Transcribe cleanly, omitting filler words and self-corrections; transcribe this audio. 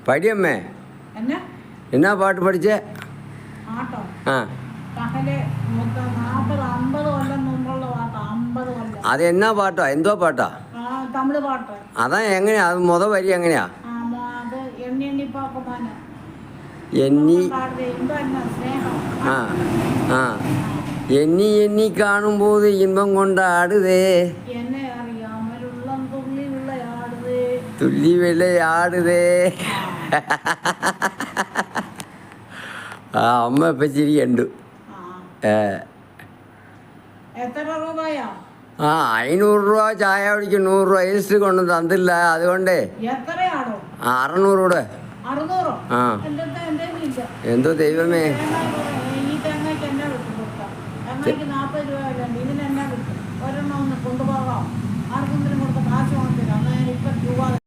படியம்மே என்ன பாட்டு படிச்ச? ஆ അത് എന്നാ പാട്ടോ എന്തോ പാട്ടാ? അതാ എങ്ങനെയാ അത് വരി എങ്ങനെയാ? എണ്ണി ആ ആ എണ്ണി എണ്ണി കാണുമ്പോൾ ഇன்பം കൊണ്ടാടുതേ തുള്ളി വിളയാടുതേ. ആ അമ്മ ഇപ്പം ചിരിയുണ്ട്. ആ 500 രൂപ ചായ കുടിക്കും, 100 രൂപ രജിസ്റ്റർ കൊണ്ട് തന്നില്ല, അതുകൊണ്ടേ 600 കൂടെ. ആ എന്തോ ദൈവമേ,